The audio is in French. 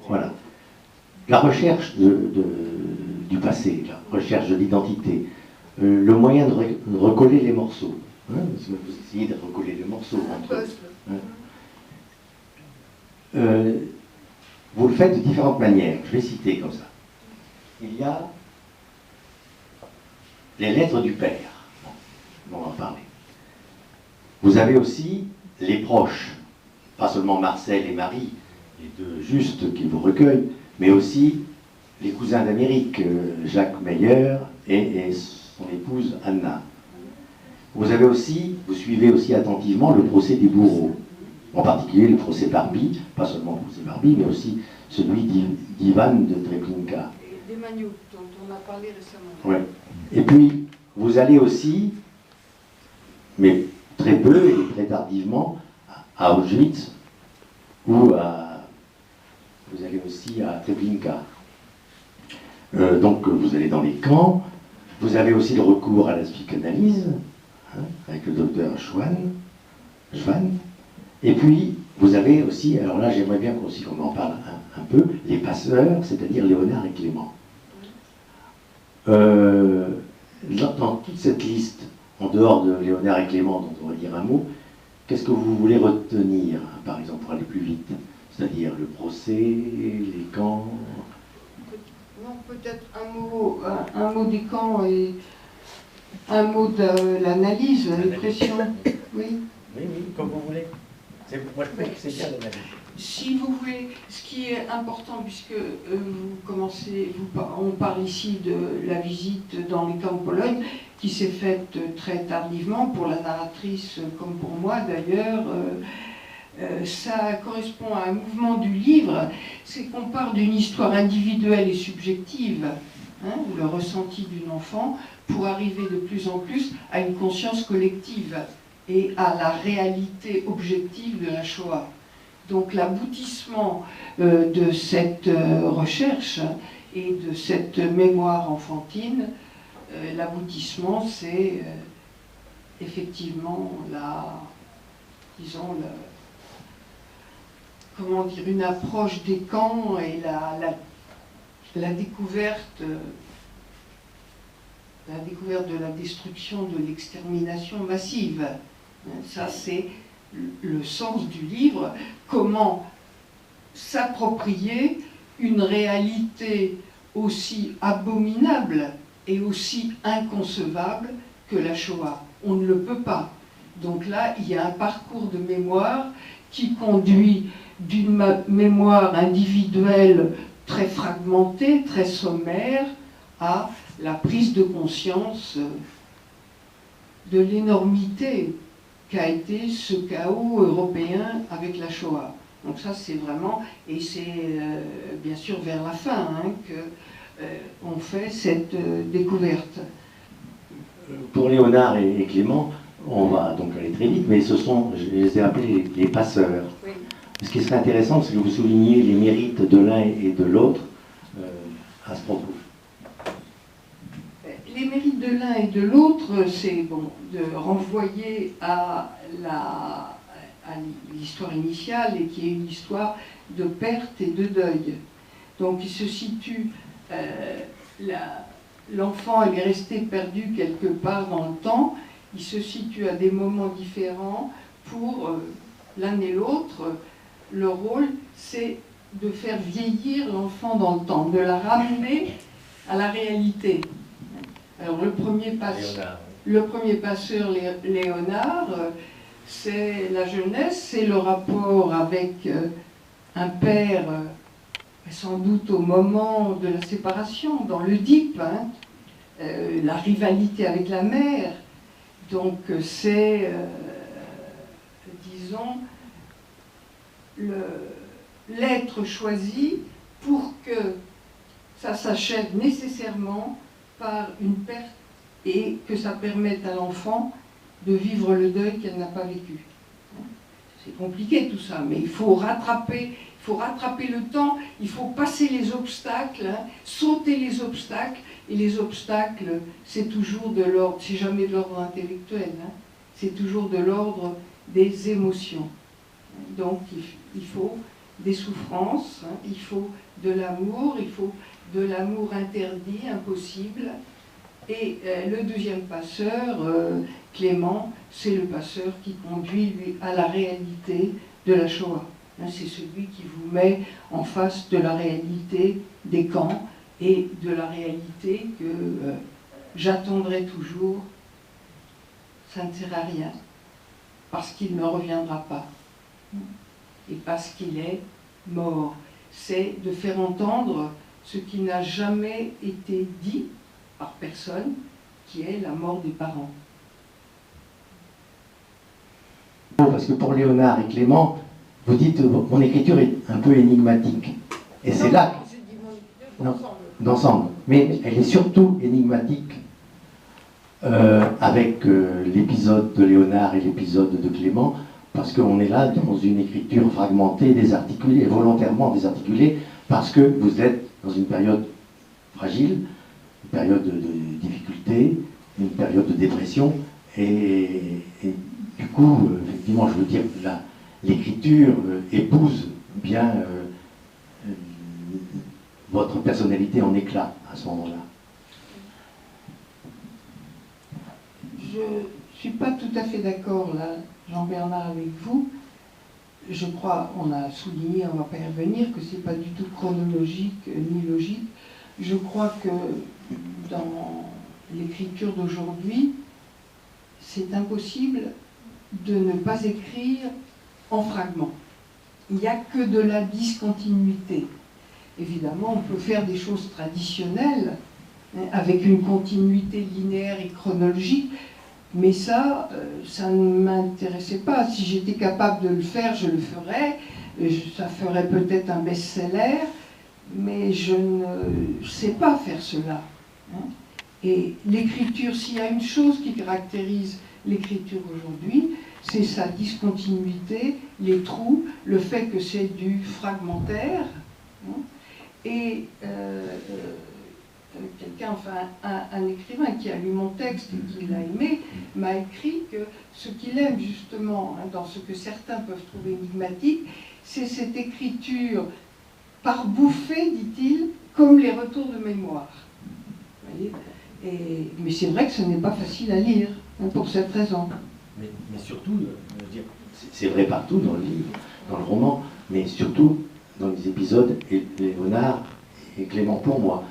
Voilà. La recherche du passé, la recherche de l'identité, le moyen de recoller les morceaux. Hein, vous essayez de recoller les morceaux entre eux. Hein. Vous le faites de différentes manières. Je vais citer comme ça. Il y a les lettres du père. On va en parler. Vous avez aussi les proches, pas seulement Marcel et Marie, les deux justes qui vous recueillent, mais aussi les cousins d'Amérique, Jacques Meyer et son épouse Anna. Vous suivez aussi attentivement le procès des bourreaux, en particulier le procès Barbie, pas seulement le procès Barbie, mais aussi celui d'Ivan de Treblinka. Et d'Emmanuel, dont on a parlé récemment. Ouais. Et puis, vous allez aussi, mais très peu et très tardivement, à Auschwitz, ou vous allez aussi à Treblinka. Donc, vous allez dans les camps. Vous avez aussi le recours à la psychanalyse, hein, avec le docteur Schwann. Et puis, vous avez aussi, alors là, j'aimerais bien qu'on en parle un peu, les passeurs, c'est-à-dire Léonard et Clément. Dans toute cette liste, en dehors de Léonard et Clément, dont on va dire un mot, qu'est-ce que vous voulez retenir, par exemple, pour aller plus vite? C'est-à-dire le procès, les camps? Non, peut-être un mot des camps et un mot de l'analyse, l'impression. Oui. Oui, comme vous voulez. Moi, je pense que c'est bien l'analyse. Si vous voulez, ce qui est important, puisque on parle ici de la visite dans les camps de Pologne, qui s'est faite très tardivement, pour la narratrice comme pour moi d'ailleurs, ça correspond à un mouvement du livre, c'est qu'on part d'une histoire individuelle et subjective, hein, le ressenti d'une enfant, pour arriver de plus en plus à une conscience collective et à la réalité objective de la Shoah. Donc l'aboutissement de cette recherche et de cette mémoire enfantine, l'aboutissement c'est effectivement une approche des camps et la découverte de la destruction, de l'extermination massive. Ça c'est le sens du livre, comment s'approprier une réalité aussi abominable et aussi inconcevable que la Shoah. On ne le peut pas. Donc là, il y a un parcours de mémoire qui conduit d'une mémoire individuelle très fragmentée, très sommaire, à la prise de conscience de l'énormité qu'a été ce chaos européen avec la Shoah. Donc ça c'est vraiment, et c'est bien sûr vers la fin qu'on fait cette découverte. Pour Léonard et Clément, on va donc aller très vite, mais ce sont, je les ai appelés les passeurs. Oui. Ce qui serait intéressant, c'est que vous souligniez les mérites de l'un et de l'autre à ce propos. Les mérites de l'un et de l'autre, c'est bon, de renvoyer à l'histoire initiale, et qui est une histoire de perte et de deuil. Donc il se situe, l'enfant elle est resté perdu quelque part dans le temps, il se situe à des moments différents pour l'un et l'autre. Le rôle, c'est de faire vieillir l'enfant dans le temps, de la ramener à la réalité. Alors le premier passeur, Léonard, c'est la jeunesse, c'est le rapport avec un père, sans doute au moment de la séparation, dans l'Oedipe, hein, la rivalité avec la mère. Donc c'est, disons, l'être choisi pour que ça s'achève nécessairement par une perte et que ça permette à l'enfant de vivre le deuil qu'elle n'a pas vécu. C'est compliqué tout ça, mais il faut rattraper le temps, il faut passer les obstacles, hein, sauter les obstacles, et les obstacles, c'est toujours de l'ordre, c'est jamais de l'ordre intellectuel, hein, c'est toujours de l'ordre des émotions. Donc il faut des souffrances, hein, il faut de l'amour, il faut de l'amour interdit, impossible. Et le deuxième passeur, Clément, c'est le passeur qui conduit lui, à la réalité de la Shoah. Hein, c'est celui qui vous met en face de la réalité des camps et de la réalité que j'attendrai toujours, ça ne sert à rien, parce qu'il ne reviendra pas, et parce qu'il est mort. C'est de faire entendre ce qui n'a jamais été dit par personne, qui est la mort des parents. Parce que pour Léonard et Clément, vous dites mon écriture est un peu énigmatique. Et c'est là... d'ensemble. Mais elle est surtout énigmatique avec l'épisode de Léonard et l'épisode de Clément, parce qu'on est là dans une écriture fragmentée, désarticulée, volontairement désarticulée, parce que vous êtes dans une période fragile, une période de difficulté, une période de dépression, et du coup, effectivement, je veux dire, l'écriture épouse bien votre personnalité en éclat à ce moment-là. Je ne suis pas tout à fait d'accord, là, Jean-Bernard, avec vous. Je crois, on a souligné, on ne va pas y revenir, que ce n'est pas du tout chronologique ni logique. Je crois que dans l'écriture d'aujourd'hui, c'est impossible de ne pas écrire en fragments. Il n'y a que de la discontinuité. Évidemment, on peut faire des choses traditionnelles, hein, avec une continuité linéaire et chronologique, mais ça, ça ne m'intéressait pas. Si j'étais capable de le faire, je le ferais. Ça ferait peut-être un best-seller, mais je ne sais pas faire cela. Hein. Et l'écriture, s'il y a une chose qui caractérise l'écriture aujourd'hui, c'est sa discontinuité, les trous, le fait que c'est du fragmentaire. Hein. Et quelqu'un, enfin un écrivain qui a lu mon texte et qui l'a aimé, m'a écrit que ce qu'il aime justement, hein, dans ce que certains peuvent trouver énigmatique, c'est cette écriture par bouffée, dit-il, comme les retours de mémoire. Vous voyez, mais c'est vrai que ce n'est pas facile à lire, hein, pour cette raison. Mais surtout, c'est vrai partout dans le livre, dans le roman, mais surtout dans les épisodes, et Léonard et Clément pour moi.